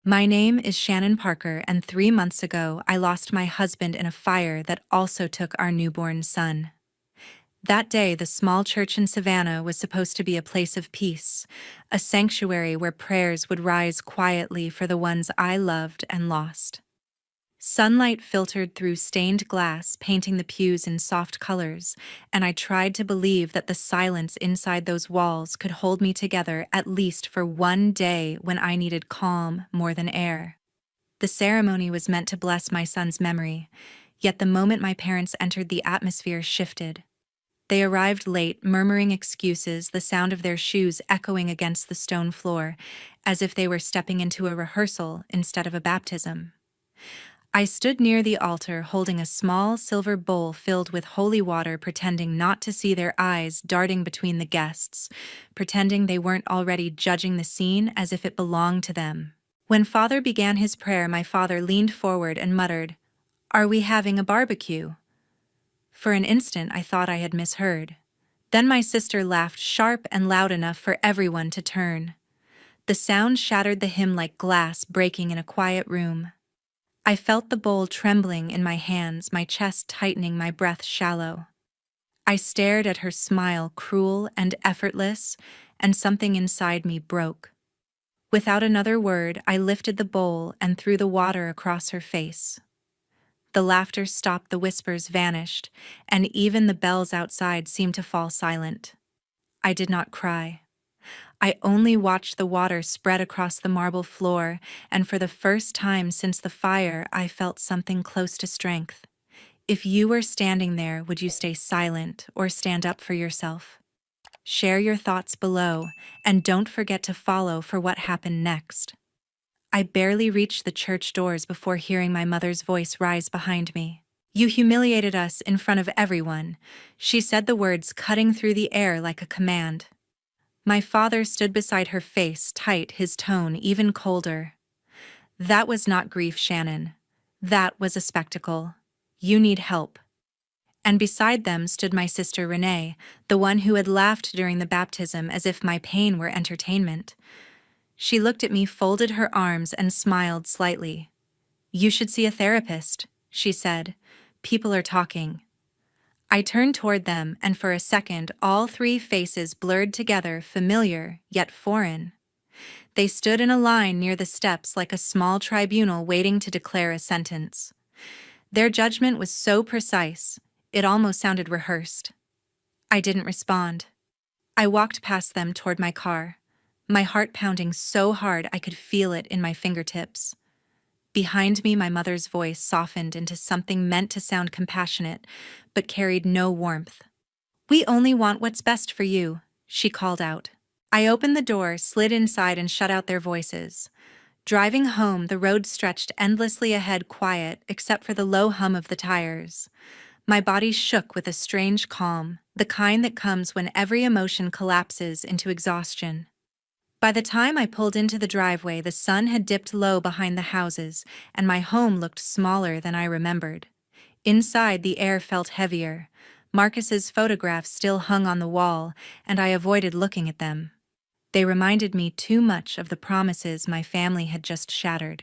My name is Shannon Parker, and 3 months ago, I lost my husband in a fire that also took our newborn son. That day, the small church in Savannah was supposed to be a place of peace, a sanctuary where prayers would rise quietly for the ones I loved and lost. Sunlight filtered through stained glass, painting the pews in soft colors, and I tried to believe that the silence inside those walls could hold me together at least for one day when I needed calm more than air. The ceremony was meant to bless my son's memory, yet the moment my parents entered, the atmosphere shifted. They arrived late, murmuring excuses, the sound of their shoes echoing against the stone floor, as if they were stepping into a rehearsal instead of a baptism. I stood near the altar holding a small silver bowl filled with holy water, pretending not to see their eyes darting between the guests, pretending they weren't already judging the scene as if it belonged to them. When Father began his prayer, my father leaned forward and muttered, "Are we having a barbecue?" For an instant, I thought I had misheard. Then my sister laughed sharp and loud enough for everyone to turn. The sound shattered the hymn like glass breaking in a quiet room. I felt the bowl trembling in my hands, my chest tightening, my breath shallow. I stared at her smile, cruel and effortless, and something inside me broke. Without another word, I lifted the bowl and threw the water across her face. The laughter stopped, the whispers vanished, and even the bells outside seemed to fall silent. I did not cry. I only watched the water spread across the marble floor, and for the first time since the fire, I felt something close to strength. If you were standing there, would you stay silent or stand up for yourself? Share your thoughts below, and don't forget to follow for what happened next. I barely reached the church doors before hearing my mother's voice rise behind me. "You humiliated us in front of everyone," she said, the words cutting through the air like a command. My father stood beside her, face tight, his tone even colder. "That was not grief, Shannon. That was a spectacle. You need help." And beside them stood my sister Renee, the one who had laughed during the baptism as if my pain were entertainment. She looked at me, folded her arms, and smiled slightly. "You should see a therapist," she said. "People are talking." I turned toward them, and for a second, all three faces blurred together, familiar yet foreign. They stood in a line near the steps like a small tribunal waiting to declare a sentence. Their judgment was so precise, it almost sounded rehearsed. I didn't respond. I walked past them toward my car, my heart pounding so hard I could feel it in my fingertips. Behind me, my mother's voice softened into something meant to sound compassionate, but carried no warmth. "We only want what's best for you," she called out. I opened the door, slid inside, and shut out their voices. Driving home, the road stretched endlessly ahead, quiet except for the low hum of the tires. My body shook with a strange calm, the kind that comes when every emotion collapses into exhaustion. By the time I pulled into the driveway, the sun had dipped low behind the houses, and my home looked smaller than I remembered. Inside, the air felt heavier. Marcus's photographs still hung on the wall, and I avoided looking at them. They reminded me too much of the promises my family had just shattered.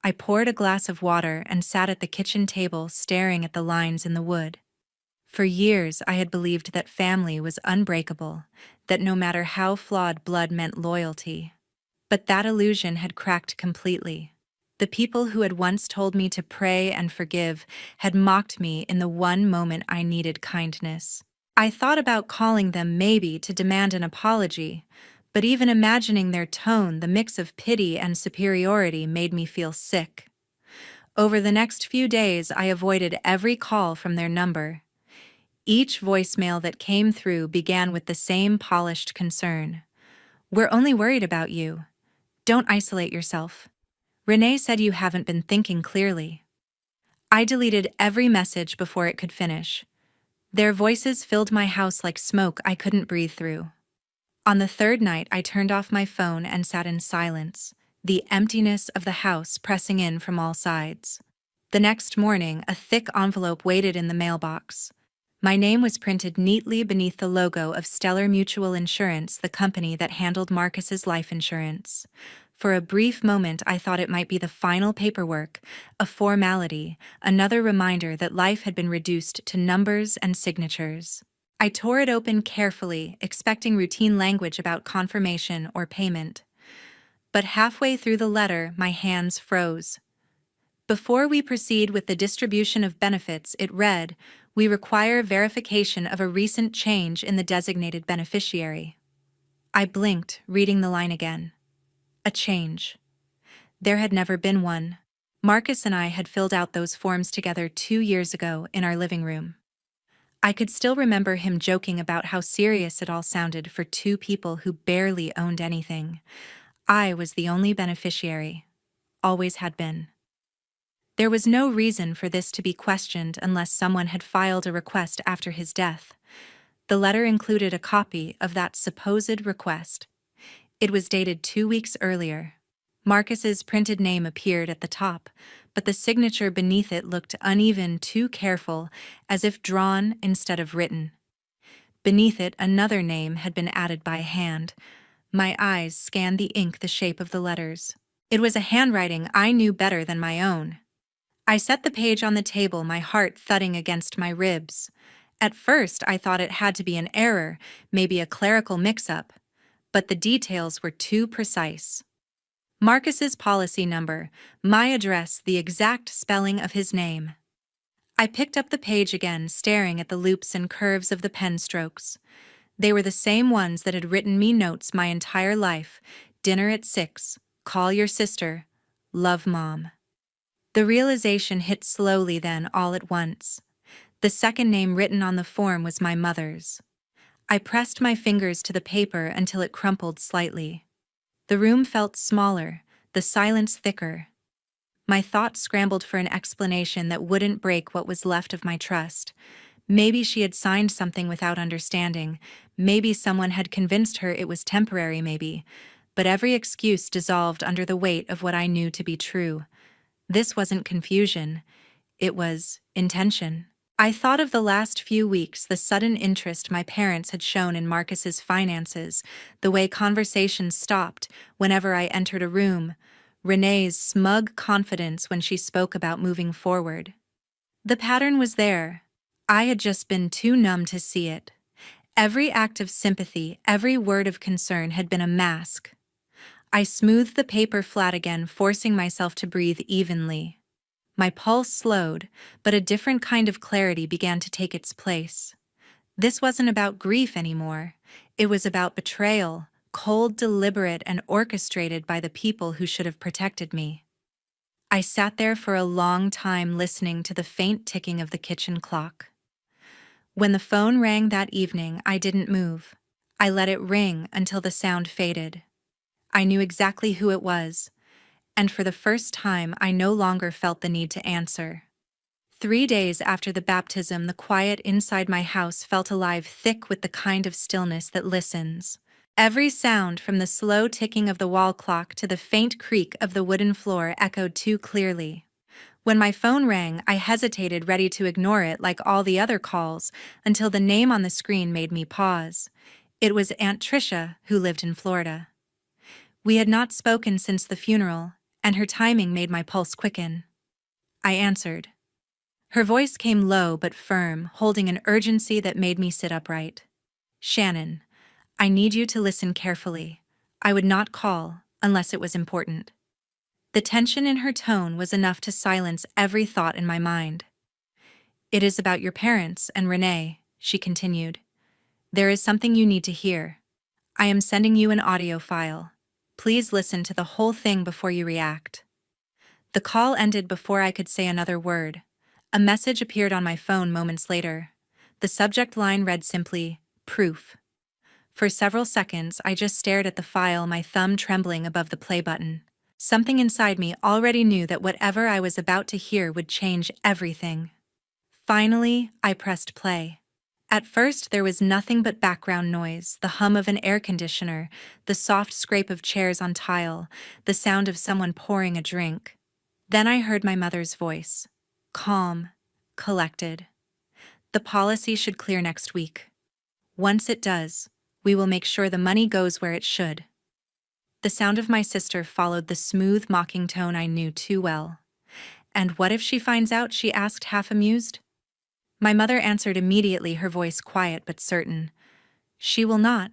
I poured a glass of water and sat at the kitchen table, staring at the lines in the wood. For years, I had believed that family was unbreakable, that no matter how flawed, blood meant loyalty. But that illusion had cracked completely. The people who had once told me to pray and forgive had mocked me in the one moment I needed kindness. I thought about calling them, maybe to demand an apology, but even imagining their tone, the mix of pity and superiority, made me feel sick. Over the next few days, I avoided every call from their number. Each voicemail that came through began with the same polished concern. "We're only worried about you. Don't isolate yourself. Renee said you haven't been thinking clearly." I deleted every message before it could finish. Their voices filled my house like smoke I couldn't breathe through. On the third night, I turned off my phone and sat in silence, the emptiness of the house pressing in from all sides. The next morning, a thick envelope waited in the mailbox. My name was printed neatly beneath the logo of Stellar Mutual Insurance, the company that handled Marcus's life insurance. For a brief moment, I thought it might be the final paperwork, a formality, another reminder that life had been reduced to numbers and signatures. I tore it open carefully, expecting routine language about confirmation or payment. But halfway through the letter, my hands froze. Before we proceed with the distribution of benefits, it read, "We require verification of a recent change in the designated beneficiary." I blinked, reading the line again. A change. There had never been one. Marcus and I had filled out those forms together 2 years ago in our living room. I could still remember him joking about how serious it all sounded for two people who barely owned anything. I was the only beneficiary. Always had been. There was no reason for this to be questioned unless someone had filed a request after his death. The letter included a copy of that supposed request. It was dated 2 weeks earlier. Marcus's printed name appeared at the top, but the signature beneath it looked uneven, too careful, as if drawn instead of written. Beneath it, another name had been added by hand. My eyes scanned the ink, the shape of the letters. It was a handwriting I knew better than my own. I set the page on the table, my heart thudding against my ribs. At first, I thought it had to be an error, maybe a clerical mix-up, but the details were too precise. Marcus's policy number, my address, the exact spelling of his name. I picked up the page again, staring at the loops and curves of the pen strokes. They were the same ones that had written me notes my entire life. Dinner at 6, call your sister, love Mom. The realization hit slowly then, all at once. The second name written on the form was my mother's. I pressed my fingers to the paper until it crumpled slightly. The room felt smaller, the silence thicker. My thoughts scrambled for an explanation that wouldn't break what was left of my trust. Maybe she had signed something without understanding. Maybe someone had convinced her it was temporary, maybe. But every excuse dissolved under the weight of what I knew to be true. This wasn't confusion. It was intention. I thought of the last few weeks, the sudden interest my parents had shown in Marcus's finances, the way conversations stopped whenever I entered a room, Renee's smug confidence when she spoke about moving forward. The pattern was there. I had just been too numb to see it. Every act of sympathy, every word of concern had been a mask. I smoothed the paper flat again, forcing myself to breathe evenly. My pulse slowed, but a different kind of clarity began to take its place. This wasn't about grief anymore. It was about betrayal, cold, deliberate, and orchestrated by the people who should have protected me. I sat there for a long time, listening to the faint ticking of the kitchen clock. When the phone rang that evening, I didn't move. I let it ring until the sound faded. I knew exactly who it was, and for the first time I no longer felt the need to answer. 3 days after the baptism, the quiet inside my house felt alive, thick with the kind of stillness that listens. Every sound, from the slow ticking of the wall clock to the faint creak of the wooden floor, echoed too clearly. When my phone rang, I hesitated, ready to ignore it like all the other calls, until the name on the screen made me pause. It was Aunt Tricia, who lived in Florida. We had not spoken since the funeral, and her timing made my pulse quicken. I answered. Her voice came low but firm, holding an urgency that made me sit upright. "Shannon, I need you to listen carefully. I would not call unless it was important." The tension in her tone was enough to silence every thought in my mind. "It is about your parents and Renee," she continued. "There is something you need to hear. I am sending you an audio file. Please listen to the whole thing before you react." The call ended before I could say another word. A message appeared on my phone moments later. The subject line read simply, "Proof." For several seconds, I just stared at the file, my thumb trembling above the play button. Something inside me already knew that whatever I was about to hear would change everything. Finally, I pressed play. At first, there was nothing but background noise, the hum of an air conditioner, the soft scrape of chairs on tile, the sound of someone pouring a drink. Then I heard my mother's voice. Calm, collected. "The policy should clear next week. Once it does, we will make sure the money goes where it should." The sound of my sister followed the smooth, mocking tone I knew too well. "And what if she finds out?" she asked, half amused. My mother answered immediately, her voice quiet but certain. "She will not.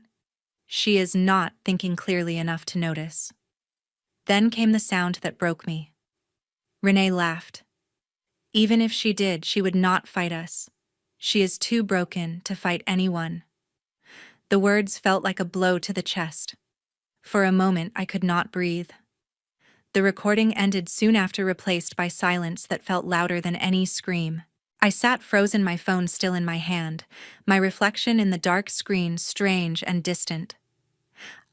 She is not thinking clearly enough to notice." Then came the sound that broke me. Renee laughed. "Even if she did, she would not fight us. She is too broken to fight anyone." The words felt like a blow to the chest. For a moment, I could not breathe. The recording ended soon after, replaced by silence that felt louder than any scream. I sat frozen, my phone still in my hand, my reflection in the dark screen strange and distant.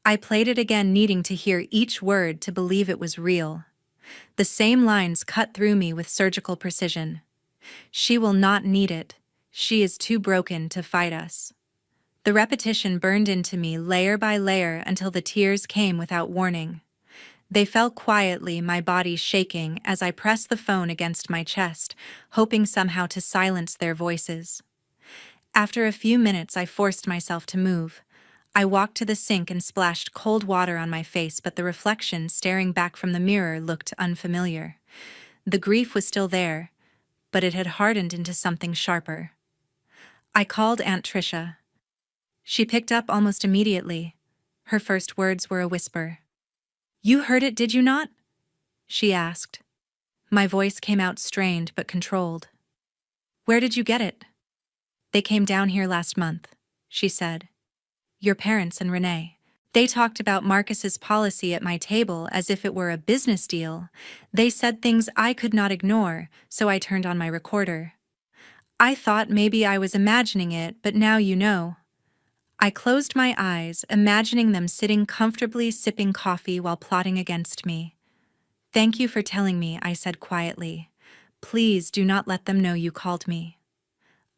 I played it again, needing to hear each word to believe it was real. The same lines cut through me with surgical precision. "She will not need it. She is too broken to fight us." The repetition burned into me layer by layer until the tears came without warning. They fell quietly, my body shaking as I pressed the phone against my chest, hoping somehow to silence their voices. After a few minutes, I forced myself to move. I walked to the sink and splashed cold water on my face, but the reflection staring back from the mirror looked unfamiliar. The grief was still there, but it had hardened into something sharper. I called Aunt Tricia. She picked up almost immediately. Her first words were a whisper. "You heard it, did you not?" she asked. My voice came out strained but controlled. "Where did you get it?" "They came down here last month," she said. "Your parents and Renee. They talked about Marcus's policy at my table as if it were a business deal. They said things I could not ignore, so I turned on my recorder. I thought maybe I was imagining it, but now you know." I closed my eyes, imagining them sitting comfortably sipping coffee while plotting against me. "Thank you for telling me," I said quietly. "Please do not let them know you called me."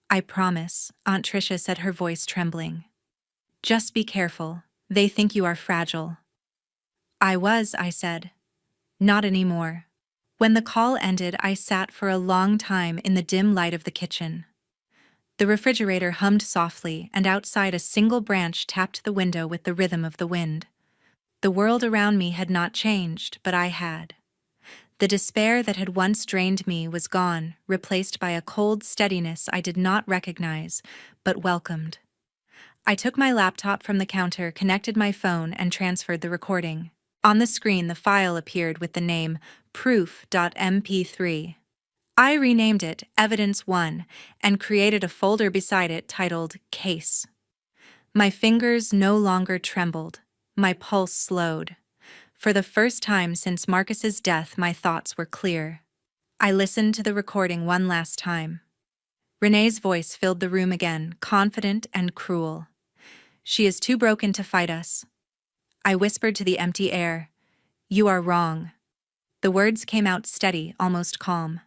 "I promise," Aunt Tricia said, her voice trembling. "Just be careful. They think you are fragile." I said. "Not anymore." When the call ended, I sat for a long time in the dim light of the kitchen. The refrigerator hummed softly, and outside a single branch tapped the window with the rhythm of the wind. The world around me had not changed, but I had. The despair that had once drained me was gone, replaced by a cold steadiness I did not recognize, but welcomed. I took my laptop from the counter, connected my phone, and transferred the recording. On the screen, the file appeared with the name proof.mp3. I renamed it Evidence 1 and created a folder beside it titled Case. My fingers no longer trembled. My pulse slowed. For the first time since Marcus's death, my thoughts were clear. I listened to the recording one last time. Renee's voice filled the room again, confident and cruel. "She is too broken to fight us." I whispered to the empty air. "You are wrong." The words came out steady, almost calm.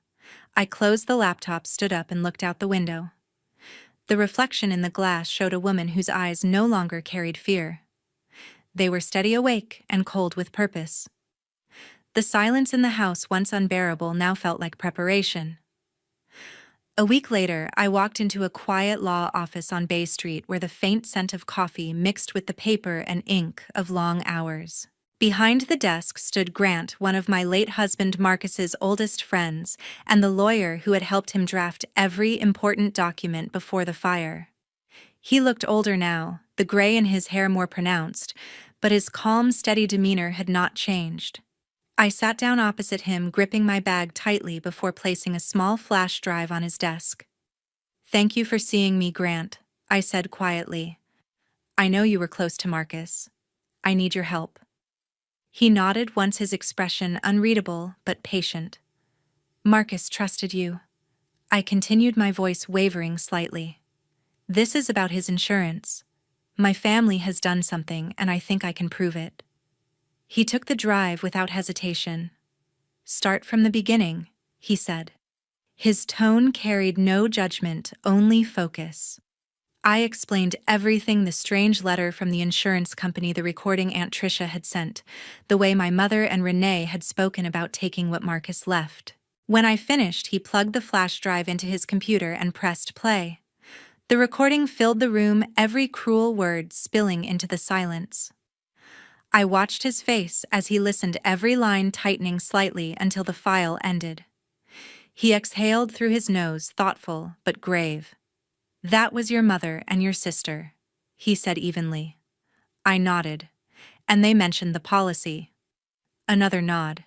I closed the laptop, stood up, and looked out the window. The reflection in the glass showed a woman whose eyes no longer carried fear. They were steady, awake, and cold with purpose. The silence in the house, once unbearable, now felt like preparation. A week later, I walked into a quiet law office on Bay Street where the faint scent of coffee mixed with the paper and ink of long hours. Behind the desk stood Grant, one of my late husband Marcus's oldest friends, and the lawyer who had helped him draft every important document before the fire. He looked older now, the gray in his hair more pronounced, but his calm, steady demeanor had not changed. I sat down opposite him, gripping my bag tightly before placing a small flash drive on his desk. "Thank you for seeing me, Grant," I said quietly. "I know you were close to Marcus. I need your help." He nodded, once his expression unreadable but patient. "Marcus trusted you." I continued, my voice wavering slightly. "This is about his insurance. My family has done something, and I think I can prove it." He took the drive without hesitation. "Start from the beginning," he said. His tone carried no judgment, only focus. I explained everything: the strange letter from the insurance company, the recording Aunt Tricia had sent, the way my mother and Renee had spoken about taking what Marcus left. When I finished, he plugged the flash drive into his computer and pressed play. The recording filled the room, every cruel word spilling into the silence. I watched his face as he listened, every line tightening slightly until the file ended. He exhaled through his nose, thoughtful but grave. "That was your mother and your sister," he said evenly. I nodded. "And they mentioned the policy." Another nod.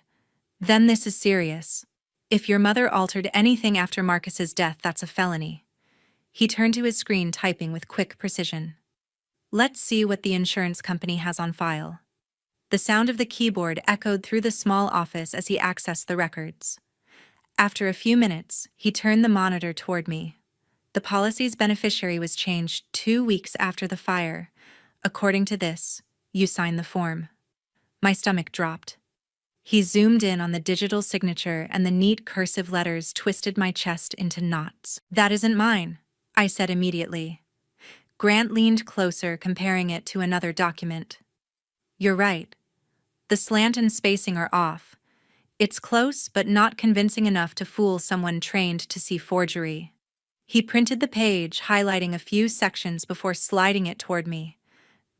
"Then this is serious. If your mother altered anything after Marcus's death, that's a felony." He turned to his screen, typing with quick precision. "Let's see what the insurance company has on file." The sound of the keyboard echoed through the small office as he accessed the records. After a few minutes, he turned the monitor toward me. The policy's beneficiary was changed 2 weeks after the fire. "According to this, you signed the form." My stomach dropped. He zoomed in on the digital signature, and the neat cursive letters twisted my chest into knots. "That isn't mine," I said immediately. Grant leaned closer, comparing it to another document. "You're right. The slant and spacing are off. It's close, but not convincing enough to fool someone trained to see forgery." He printed the page, highlighting a few sections before sliding it toward me.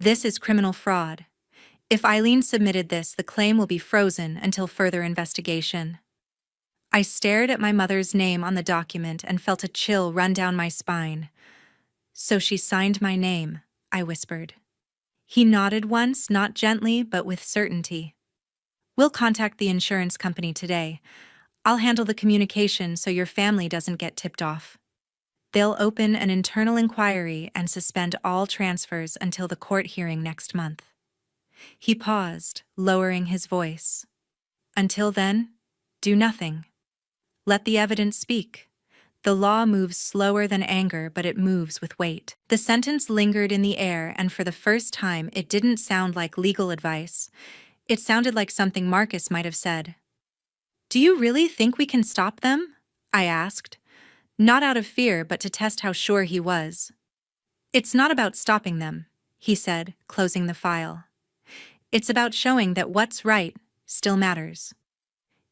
"This is criminal fraud. If Eileen submitted this, the claim will be frozen until further investigation." I stared at my mother's name on the document and felt a chill run down my spine. "So she signed my name," I whispered. He nodded once, not gently, but with certainty. "We'll contact the insurance company today. I'll handle the communication so your family doesn't get tipped off. They'll open an internal inquiry and suspend all transfers until the court hearing next month." He paused, lowering his voice. "Until then, do nothing. Let the evidence speak. The law moves slower than anger, but it moves with weight." The sentence lingered in the air, and for the first time, it didn't sound like legal advice. It sounded like something Marcus might have said. "Do you really think we can stop them?" I asked, not out of fear, but to test how sure he was. "It's not about stopping them," he said, closing the file. "It's about showing that what's right still matters."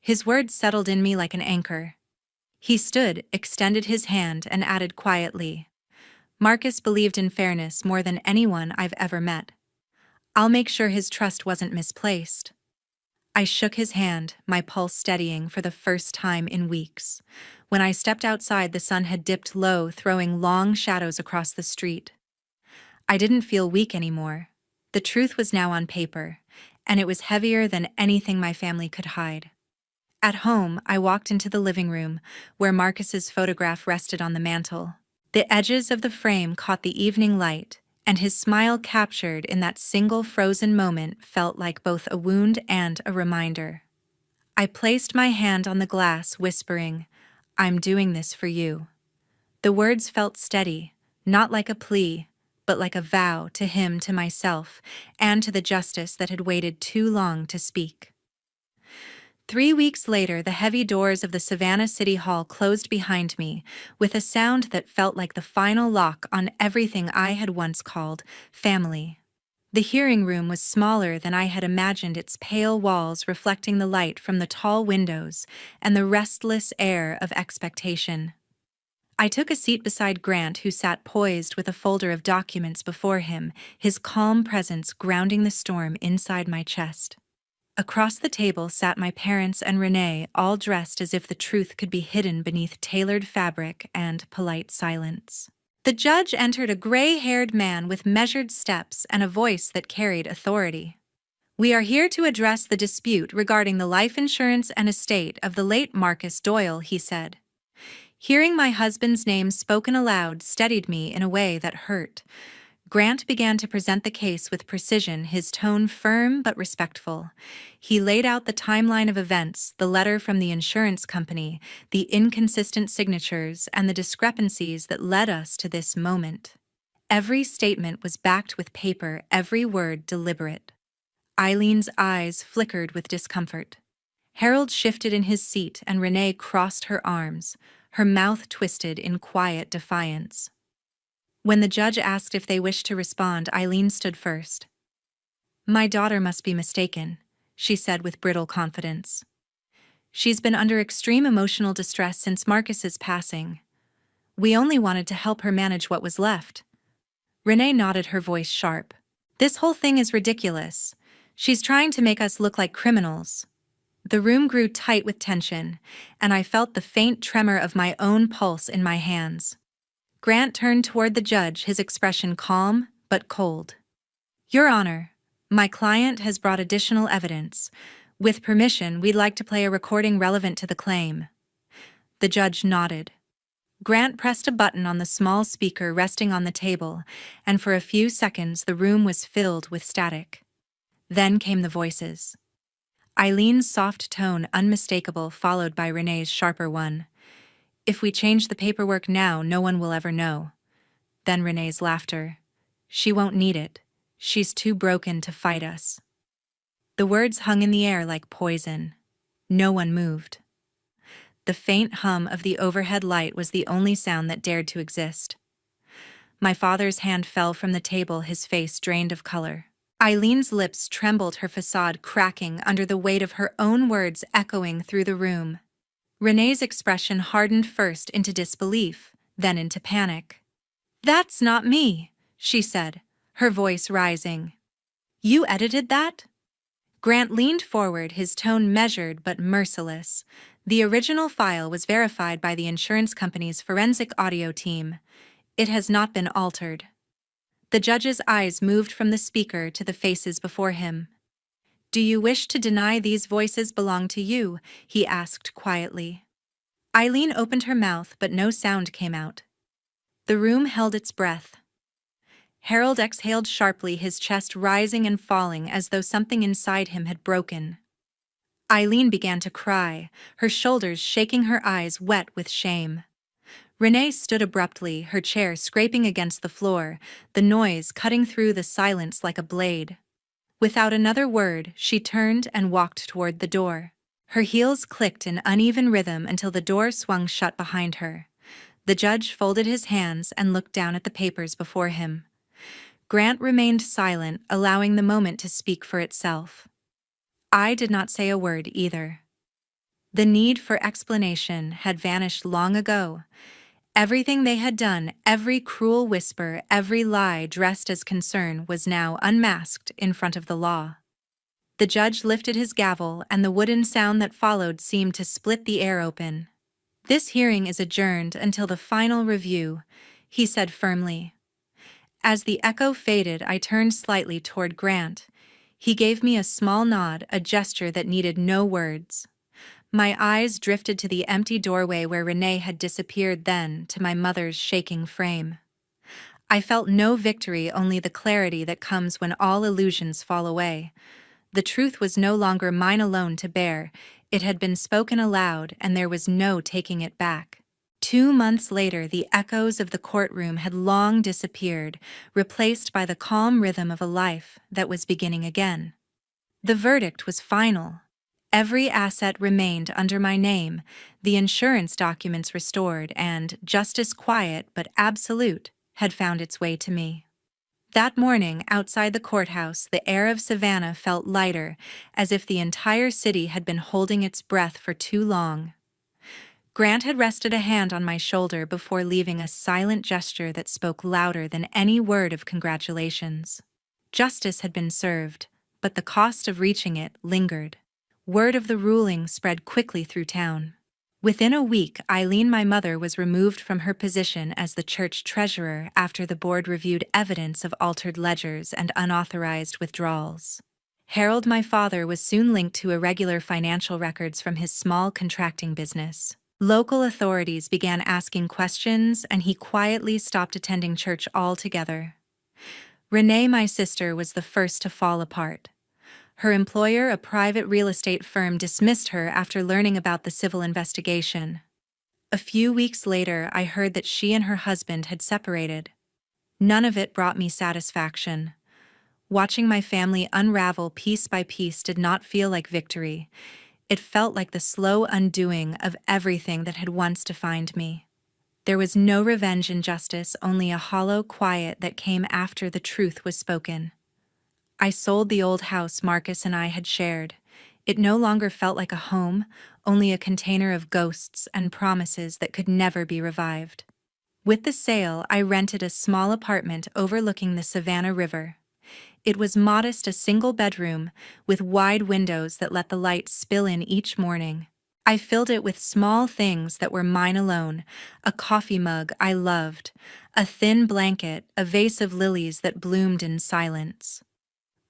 His words settled in me like an anchor. He stood, extended his hand, and added quietly, "Marcus believed in fairness more than anyone I've ever met. I'll make sure his trust wasn't misplaced." I shook his hand, my pulse steadying for the first time in weeks. When I stepped outside, the sun had dipped low, throwing long shadows across the street. I didn't feel weak anymore. The truth was now on paper, and it was heavier than anything my family could hide. At home, I walked into the living room, where Marcus's photograph rested on the mantel. The edges of the frame caught the evening light, and his smile, captured in that single frozen moment, felt like both a wound and a reminder. I placed my hand on the glass, whispering, "I'm doing this for you." The words felt steady, not like a plea, but like a vow to him, to myself, and to the justice that had waited too long to speak. 3 weeks later, the heavy doors of the Savannah City Hall closed behind me, with a sound that felt like the final lock on everything I had once called family. The hearing room was smaller than I had imagined, its pale walls reflecting the light from the tall windows and the restless air of expectation. I took a seat beside Grant, who sat poised with a folder of documents before him, his calm presence grounding the storm inside my chest. Across the table sat my parents and Renee, all dressed as if the truth could be hidden beneath tailored fabric and polite silence. The judge entered, a gray-haired man with measured steps and a voice that carried authority. "We are here to address the dispute regarding the life insurance and estate of the late Marcus Doyle," he said. Hearing my husband's name spoken aloud steadied me in a way that hurt. Grant began to present the case with precision, his tone firm but respectful. He laid out the timeline of events, the letter from the insurance company, the inconsistent signatures, and the discrepancies that led us to this moment. Every statement was backed with paper, every word deliberate. Eileen's eyes flickered with discomfort. Harold shifted in his seat, and Renee crossed her arms, her mouth twisted in quiet defiance. When the judge asked if they wished to respond, Eileen stood first. "My daughter must be mistaken," she said with brittle confidence. "She's been under extreme emotional distress since Marcus's passing. We only wanted to help her manage what was left." Renee nodded, her voice sharp. "This whole thing is ridiculous. She's trying to make us look like criminals. The room grew tight with tension, and I felt the faint tremor of my own pulse in my hands. Grant turned toward the judge, his expression calm but cold. Your Honor, my client has brought additional evidence. With permission, we'd like to play a recording relevant to the claim. The judge nodded. Grant pressed a button on the small speaker resting on the table, and for a few seconds the room was filled with static. Then came the voices. Eileen's soft tone unmistakable, followed by Renee's sharper one. If we change the paperwork now, no one will ever know. Then Renee's laughter. She won't need it. She's too broken to fight us. The words hung in the air like poison. No one moved. The faint hum of the overhead light was the only sound that dared to exist. My father's hand fell from the table, his face drained of color. Eileen's lips trembled, her facade cracking under the weight of her own words echoing through the room. Renee's expression hardened first into disbelief, then into panic. That's not me, she said, her voice rising. You edited that? Grant leaned forward, his tone measured but merciless. The original file was verified by the insurance company's forensic audio team. It has not been altered. The judge's eyes moved from the speaker to the faces before him. Do you wish to deny these voices belong to you? He asked quietly. Eileen opened her mouth, but no sound came out. The room held its breath. Harold exhaled sharply, his chest rising and falling as though something inside him had broken. Eileen began to cry, her shoulders shaking, her eyes wet with shame. Renee stood abruptly, her chair scraping against the floor, the noise cutting through the silence like a blade. Without another word, she turned and walked toward the door. Her heels clicked in uneven rhythm until the door swung shut behind her. The judge folded his hands and looked down at the papers before him. Grant remained silent, allowing the moment to speak for itself. I did not say a word either. The need for explanation had vanished long ago. Everything they had done, every cruel whisper, every lie dressed as concern was now unmasked in front of the law. The judge lifted his gavel, and the wooden sound that followed seemed to split the air open. This hearing is adjourned until the final review, he said firmly. As the echo faded, I turned slightly toward Grant. He gave me a small nod, a gesture that needed no words. My eyes drifted to the empty doorway where Renee had disappeared, then to my mother's shaking frame. I felt no victory, only the clarity that comes when all illusions fall away. The truth was no longer mine alone to bear. It had been spoken aloud, and there was no taking it back. 2 months later, the echoes of the courtroom had long disappeared, replaced by the calm rhythm of a life that was beginning again. The verdict was final. Every asset remained under my name, the insurance documents restored, and justice, quiet but absolute, had found its way to me. That morning, outside the courthouse, the air of Savannah felt lighter, as if the entire city had been holding its breath for too long. Grant had rested a hand on my shoulder before leaving, a silent gesture that spoke louder than any word of congratulations. Justice had been served, but the cost of reaching it lingered. Word of the ruling spread quickly through town. Within a week, Eileen, my mother, was removed from her position as the church treasurer after the board reviewed evidence of altered ledgers and unauthorized withdrawals. Harold, my father, was soon linked to irregular financial records from his small contracting business. Local authorities began asking questions, and he quietly stopped attending church altogether. Renee, my sister, was the first to fall apart. Her employer, a private real estate firm, dismissed her after learning about the civil investigation. A few weeks later, I heard that she and her husband had separated. None of it brought me satisfaction. Watching my family unravel piece by piece did not feel like victory. It felt like the slow undoing of everything that had once defined me. There was no revenge in justice, only a hollow quiet that came after the truth was spoken. I sold the old house Marcus and I had shared. It no longer felt like a home, only a container of ghosts and promises that could never be revived. With the sale, I rented a small apartment overlooking the Savannah River. It was modest, a single bedroom, with wide windows that let the light spill in each morning. I filled it with small things that were mine alone: a coffee mug I loved, a thin blanket, a vase of lilies that bloomed in silence.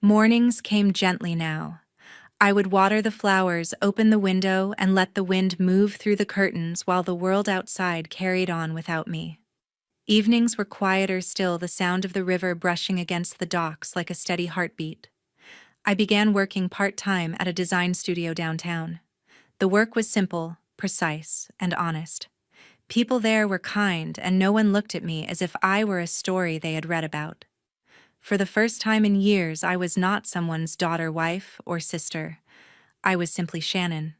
Mornings came gently now. I would water the flowers, open the window, and let the wind move through the curtains while the world outside carried on without me. Evenings were quieter still, the sound of the river brushing against the docks like a steady heartbeat. I began working part-time at a design studio downtown. The work was simple, precise, and honest. People there were kind, and no one looked at me as if I were a story they had read about. For the first time in years, I was not someone's daughter, wife, or sister. I was simply Shannon.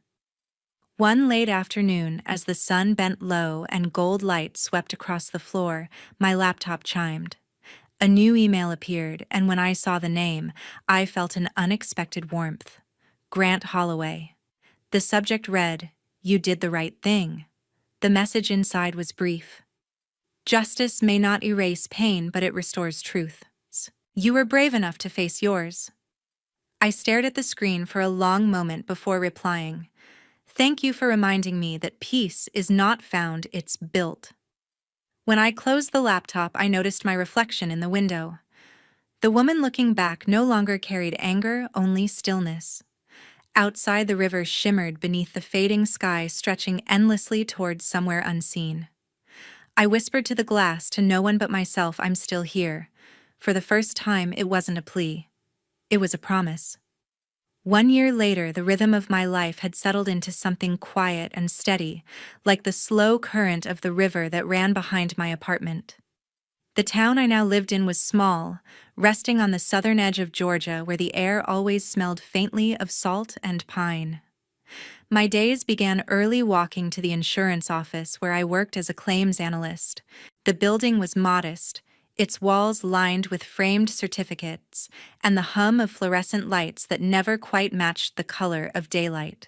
One late afternoon, as the sun bent low and gold light swept across the floor, my laptop chimed. A new email appeared, and when I saw the name, I felt an unexpected warmth. Grant Holloway. The subject read, "You did the right thing." The message inside was brief. "Justice may not erase pain, but it restores truth. You were brave enough to face yours." I stared at the screen for a long moment before replying. "Thank you for reminding me that peace is not found, it's built." When I closed the laptop, I noticed my reflection in the window. The woman looking back no longer carried anger, only stillness. Outside, the river shimmered beneath the fading sky, stretching endlessly towards somewhere unseen. I whispered to the glass, to no one but myself, "I'm still here." For the first time, it wasn't a plea. It was a promise. 1 year later, the rhythm of my life had settled into something quiet and steady, like the slow current of the river that ran behind my apartment. The town I now lived in was small, resting on the southern edge of Georgia, where the air always smelled faintly of salt and pine. My days began early, walking to the insurance office where I worked as a claims analyst. The building was modest, its walls lined with framed certificates, and the hum of fluorescent lights that never quite matched the color of daylight.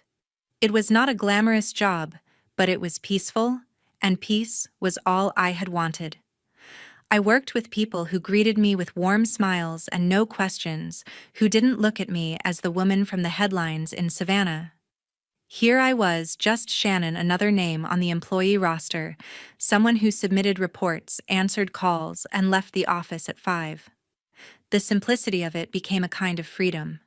It was not a glamorous job, but it was peaceful, and peace was all I had wanted. I worked with people who greeted me with warm smiles and no questions, who didn't look at me as the woman from the headlines in Savannah. Here I was, just Shannon, another name on the employee roster, someone who submitted reports, answered calls, and left the office at 5. The simplicity of it became a kind of freedom.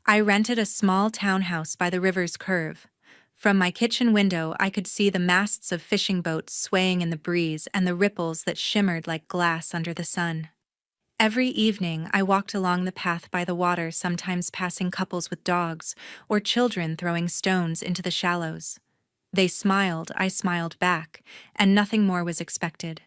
I rented a small townhouse by the river's curve. From my kitchen window, I could see the masts of fishing boats swaying in the breeze and the ripples that shimmered like glass under the sun. Every evening, I walked along the path by the water, sometimes passing couples with dogs, or children throwing stones into the shallows. They smiled, I smiled back, and nothing more was expected.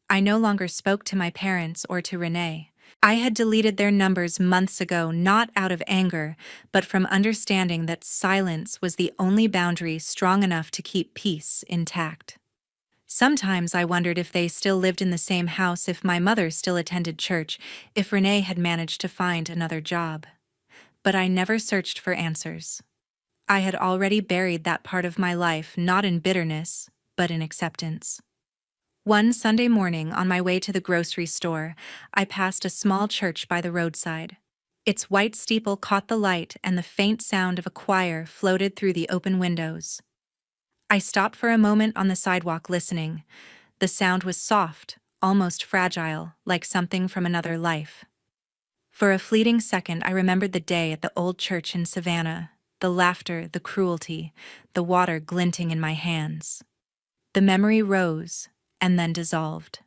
I no longer spoke to my parents or to Renee. I had deleted their numbers months ago, not out of anger, but from understanding that silence was the only boundary strong enough to keep peace intact. Sometimes I wondered if they still lived in the same house, if my mother still attended church, if Renee had managed to find another job. But I never searched for answers. I had already buried that part of my life, not in bitterness, but in acceptance. One Sunday morning, on my way to the grocery store, I passed a small church by the roadside. Its white steeple caught the light, and the faint sound of a choir floated through the open windows. I stopped for a moment on the sidewalk, listening. The sound was soft, almost fragile, like something from another life. For a fleeting second, I remembered the day at the old church in Savannah, the laughter, the cruelty, the water glinting in my hands. The memory rose, and then dissolved.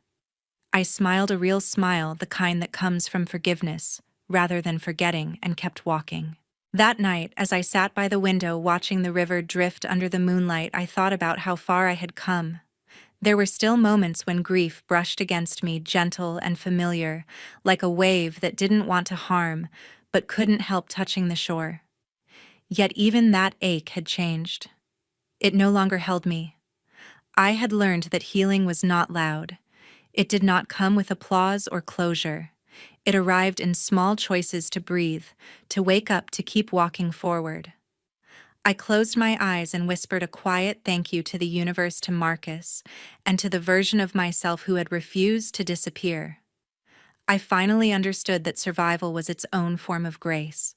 I smiled a real smile, the kind that comes from forgiveness, rather than forgetting, and kept walking. That night, as I sat by the window watching the river drift under the moonlight, I thought about how far I had come. There were still moments when grief brushed against me, gentle and familiar, like a wave that didn't want to harm, but couldn't help touching the shore. Yet even that ache had changed. It no longer held me. I had learned that healing was not loud. It did not come with applause or closure. It arrived in small choices to breathe, to wake up, to keep walking forward. I closed my eyes and whispered a quiet thank you to the universe, to Marcus, and to the version of myself who had refused to disappear. I finally understood that survival was its own form of grace.